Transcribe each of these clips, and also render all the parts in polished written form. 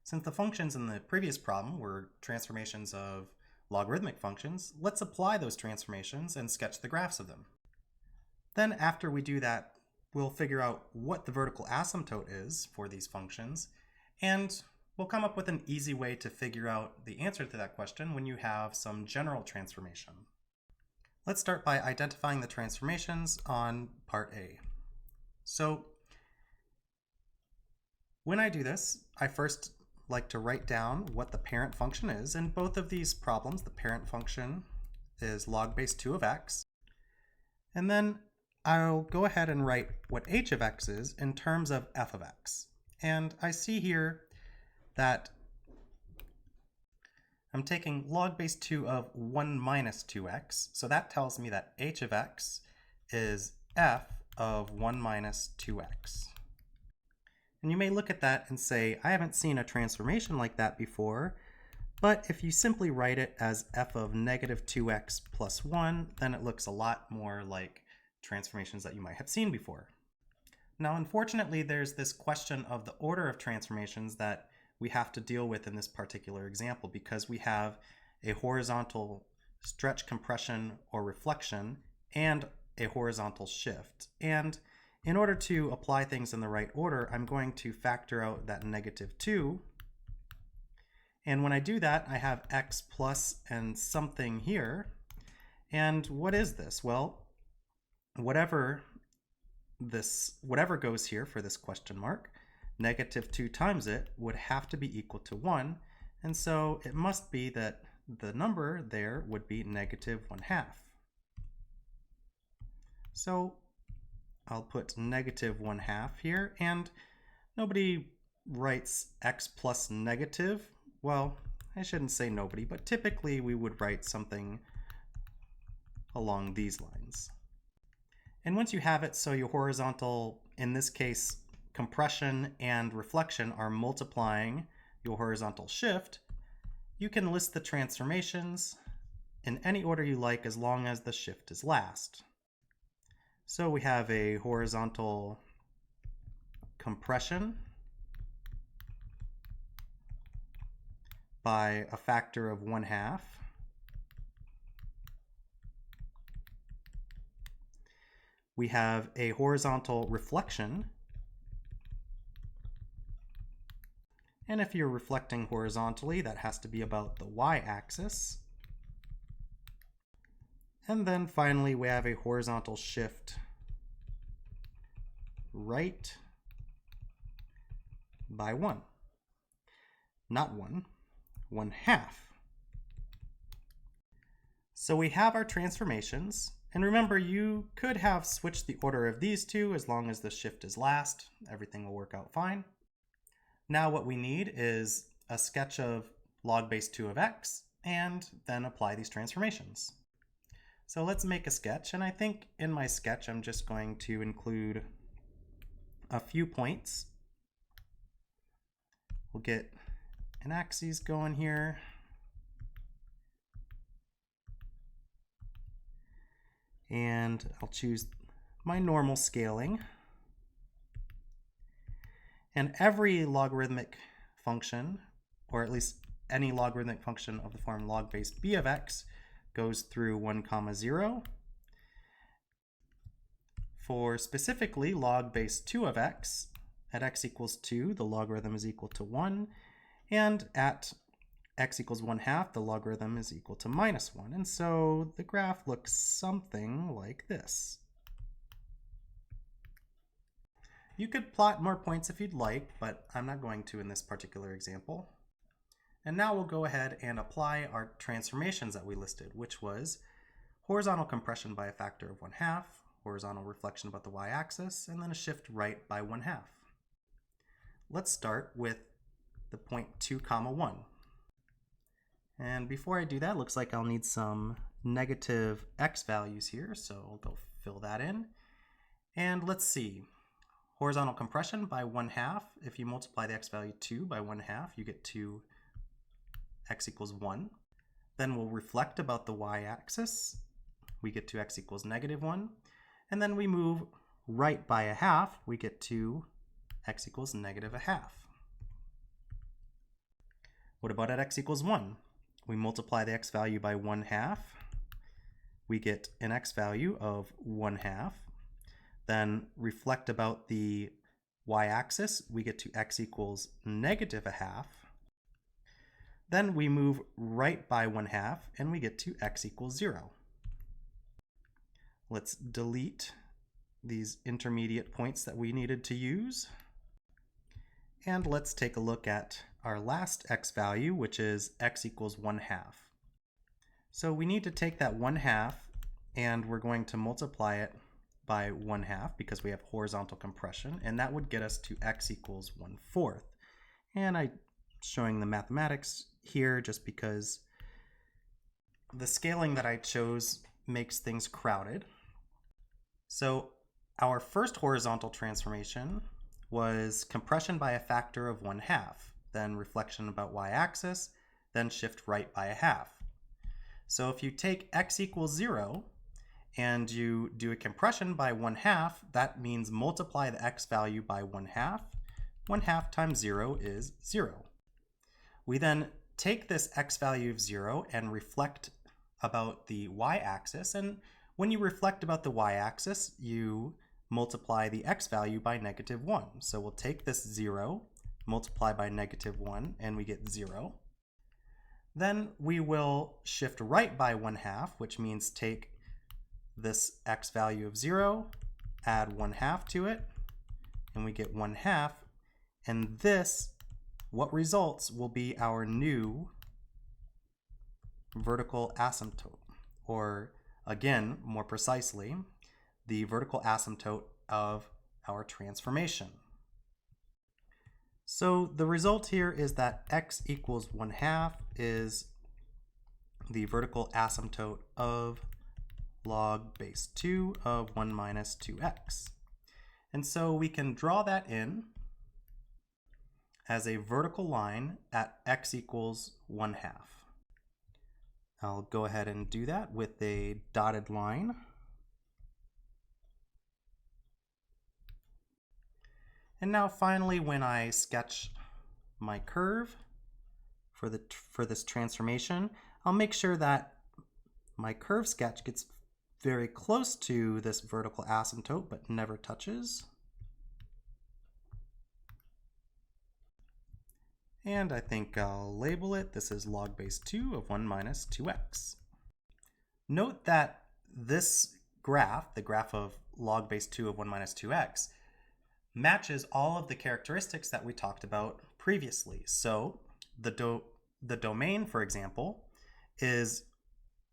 Since the functions in the previous problem were transformations of logarithmic functions, let's apply those transformations and sketch the graphs of them. Then after we do that, we'll figure out what the vertical asymptote is for these functions, and we'll come up with an easy way to figure out the answer to that question when you have some general transformation. Let's start by identifying the transformations on part A. So when I do this, I first like to write down what the parent function is. In both of these problems, the parent function is log base 2 of x. And then I'll go ahead and write what h of x is in terms of f of x. And I see here that I'm taking log base 2 of 1 minus 2x. So that tells me that h of x is f of 1 minus 2x. And you may look at that and say, I haven't seen a transformation like that before, but if you simply write it as f of negative 2x plus 1, then it looks a lot more like transformations that you might have seen before. Now, unfortunately, there's this question of the order of transformations that we have to deal with in this particular example because we have a horizontal stretch, compression, or reflection and a horizontal shift. And in order to apply things in the right order, I'm going to factor out that negative 2. And when I do that, I have x plus and something here. And what is this? Well, whatever goes here for this question mark, negative 2 times it would have to be equal to 1. And so it must be that the number there would be negative 1/2. So I'll put negative 1/2 here, and nobody writes x plus negative. Well, I shouldn't say nobody, but typically we would write something along these lines. And once you have it so your horizontal, in this case, compression and reflection are multiplying your horizontal shift, you can list the transformations in any order you like as long as the shift is last. So we have a horizontal compression by a factor of 1/2. We have a horizontal reflection. And if you're reflecting horizontally, that has to be about the y-axis. And then finally, we have a horizontal shift right by 1. Not 1, 1/2. So we have our transformations. And remember, you could have switched the order of these two as long as the shift is last. Everything will work out fine. Now what we need is a sketch of log base 2 of x and then apply these transformations. So let's make a sketch, and I think in my sketch I'm just going to include a few points. We'll get an axis going here. And I'll choose my normal scaling. And every logarithmic function, or at least any logarithmic function of the form log base b of x, goes through 1, 0. For specifically log base 2 of x, at x equals 2, the logarithm is equal to 1. And at x equals 1/2, the logarithm is equal to -1. And so the graph looks something like this. You could plot more points if you'd like, but I'm not going to in this particular example. And now we'll go ahead and apply our transformations that we listed, which was horizontal compression by a factor of 1/2, horizontal reflection about the y-axis, and then a shift right by 1/2. Let's start with the point 2, 1. And before I do that, looks like I'll need some negative x values here, so I'll go fill that in. And let's see, horizontal compression by 1/2, if you multiply the x value 2 by 1/2, you get to x equals 1. Then we'll reflect about the y-axis. We get to x equals -1. And then we move right by 1/2, we get to x equals -1/2. What about at x equals 1? We multiply the x value by 1/2. We get an x value of 1/2. Then reflect about the y-axis, we get to x equals -1/2. Then we move right by 1/2 and we get to x equals 0. Let's delete these intermediate points that we needed to use. And let's take a look at our last x value, which is x equals 1/2. So we need to take that 1/2 and we're going to multiply it by 1/2 because we have horizontal compression, and that would get us to x equals 1/4. And I'm showing the mathematics here just because the scaling that I chose makes things crowded. So our first horizontal transformation was compression by a factor of 1/2, then reflection about y-axis, then shift right by 1/2. So if you take x equals 0 and you do a compression by 1/2, that means multiply the x value by 1/2. 1/2 times 0 is 0. We then take this x value of 0 and reflect about the y-axis, and when you reflect about the y-axis, you multiply the x value by -1. So we'll take this 0, multiply by -1, and we get 0. Then we will shift right by 1/2, which means take this x value of 0, add 1/2 to it, and we get 1/2. And this, what results, will be our new vertical asymptote, or again, more precisely, the vertical asymptote of our transformation. So the result here is that x equals 1/2 is the vertical asymptote of log base 2 of 1 minus 2x. And so we can draw that in as a vertical line at x equals 1/2. I'll go ahead and do that with a dotted line. And now finally, when I sketch my curve for this transformation, I'll make sure that my curve sketch gets very close to this vertical asymptote but never touches. And I think I'll label it, this is log base 2 of 1 minus 2x. Note that this graph, the graph of log base 2 of 1 minus 2x, matches all of the characteristics that we talked about previously. So the domain, for example, is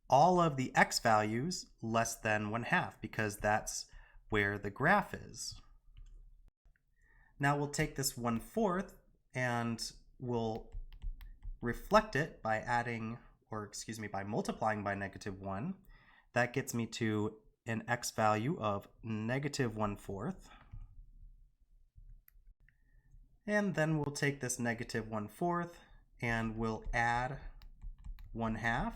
all of the x values less than 1/2 because that's where the graph is. Now we'll take this 1/4 and we'll reflect it by adding, or excuse me, by multiplying by -1. That gets me to an x value of -1/4. And then we'll take this -1/4 and we'll add 1/2.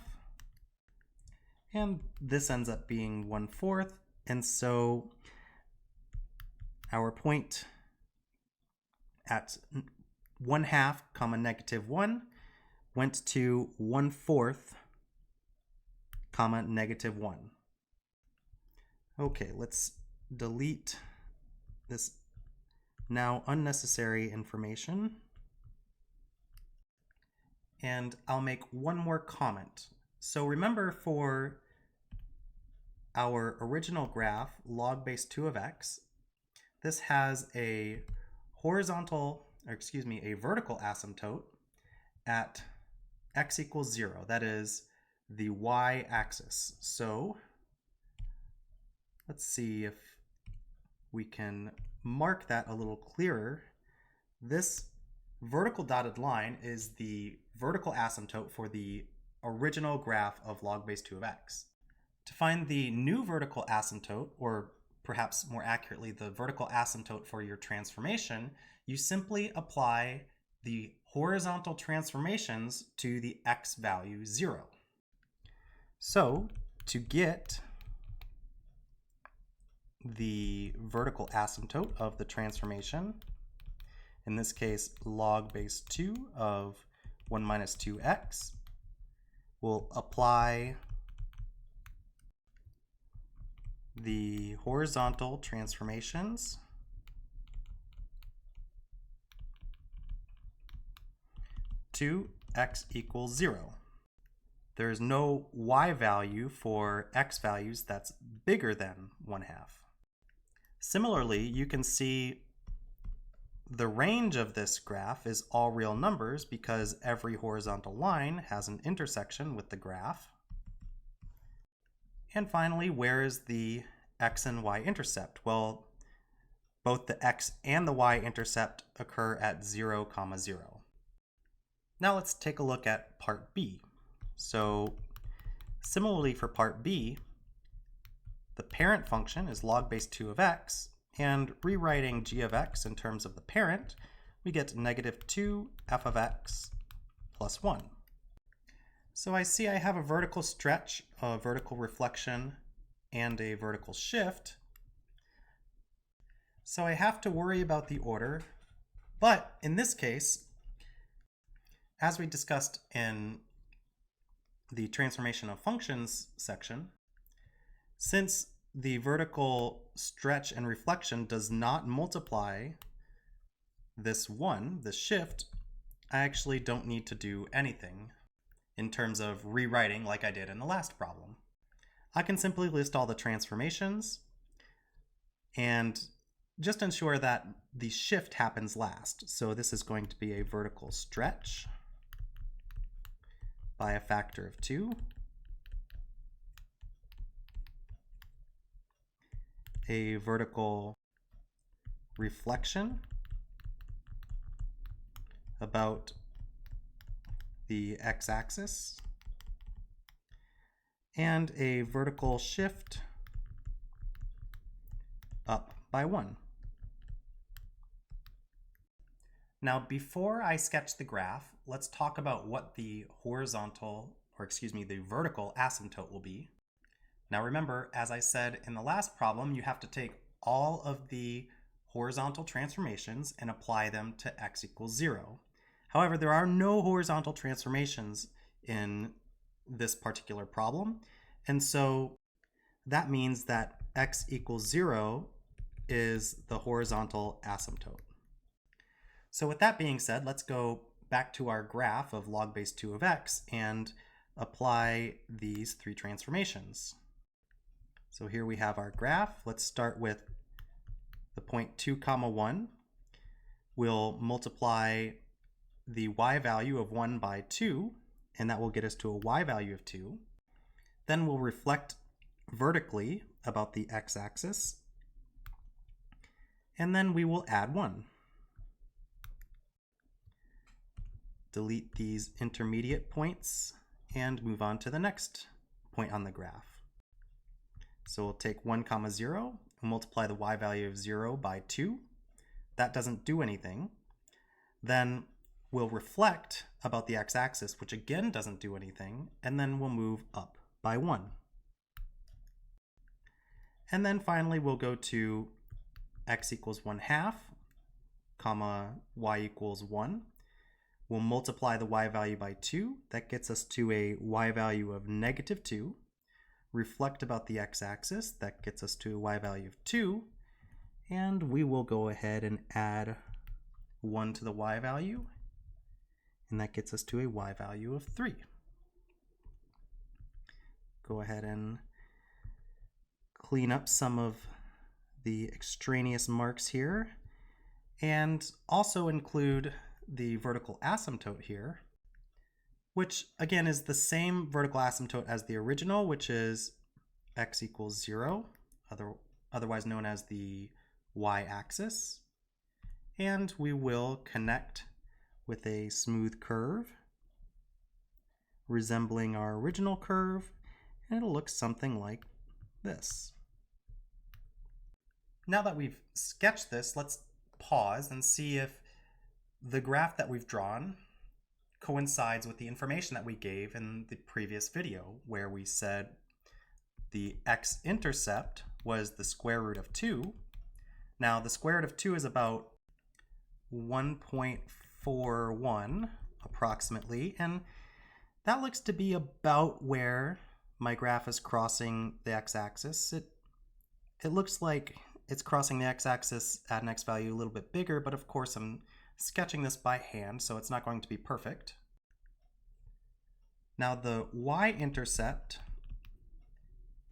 And this ends up being 1/4. And so our point at 1/2, -1 went to 1/4, -1. Okay, let's delete this now unnecessary information. And I'll make one more comment. So remember, for our original graph, log base 2 of x, this has a vertical asymptote at x equals 0. That is the y-axis. So let's see if we can mark that a little clearer. This vertical dotted line is the vertical asymptote for the original graph of log base 2 of x. To find the new vertical asymptote, or perhaps more accurately, the vertical asymptote for your transformation, you simply apply the horizontal transformations to the x value 0. So to get the vertical asymptote of the transformation, in this case log base 2 of 1 minus 2x. We'll apply the horizontal transformations to x equals 0. There is no y value for x values that's bigger than 1/2. Similarly, you can see the range of this graph is all real numbers because every horizontal line has an intersection with the graph. And finally, where is the x and y intercept? Well, both the x and the y intercept occur at 0, 0. Now let's take a look at part B. So similarly for part B, the parent function is log base 2 of x, and rewriting g of x in terms of the parent, we get negative 2 f of x plus 1. So I see I have a vertical stretch, a vertical reflection, and a vertical shift. So I have to worry about the order, but in this case, as we discussed in the transformation of functions section, since the vertical stretch and reflection does not multiply this shift, I actually don't need to do anything in terms of rewriting like I did in the last problem. I can simply list all the transformations and just ensure that the shift happens last. So this is going to be a vertical stretch by a factor of 2, a vertical reflection about the x-axis, and a vertical shift up by 1. Now, before I sketch the graph, let's talk about what the vertical asymptote will be. Now remember, as I said in the last problem, you have to take all of the horizontal transformations and apply them to x equals 0. However, there are no horizontal transformations in this particular problem, and so that means that x equals 0 is the horizontal asymptote. So with that being said, let's go back to our graph of log base 2 of x and apply these 3 transformations. So here we have our graph. Let's start with the point 2, 1. We'll multiply the y value of 1 by 2, and that will get us to a y value of 2. Then we'll reflect vertically about the x-axis, and then we will add 1. Delete these intermediate points and move on to the next point on the graph. So we'll take 1, 0 and multiply the y value of 0 by 2. That doesn't do anything. Then we'll reflect about the x-axis, which again doesn't do anything, and then we'll move up by 1. And then finally we'll go to x equals 1/2, y equals 1. We'll multiply the y value by 2. That gets us to a y value of negative 2. Reflect about the x-axis. That gets us to a y value of 2. And we will go ahead and add 1 to the y value. And that gets us to a y value of 3. Go ahead and clean up some of the extraneous marks here. And also include the vertical asymptote here, which again is the same vertical asymptote as the original, which is x equals 0, otherwise known as the y-axis. And we will connect with a smooth curve resembling our original curve, and it'll look something like this. Now that we've sketched this, let's pause and see if the graph that we've drawn coincides with the information that we gave in the previous video, where we said the x-intercept was the square root of 2. Now the square root of 2 is about 1.41 approximately. approximately, and that looks to be about where my graph is crossing the x-axis. It looks like it's crossing the x-axis at an x value a little bit bigger, but of course I'm sketching this by hand, so it's not going to be perfect. Now the y-intercept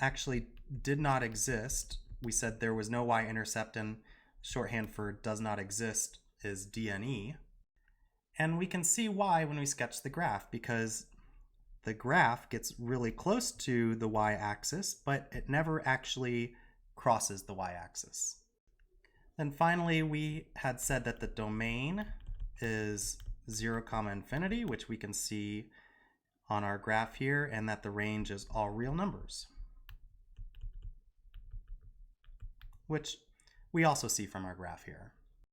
actually did not exist. We said there was no y-intercept, and shorthand for does not exist is DNE. And we can see why when we sketch the graph, because the graph gets really close to the y-axis, but it never actually crosses the y-axis. Then finally, we had said that the domain is 0, infinity, which we can see on our graph here, and that the range is all real numbers, which we also see from our graph here.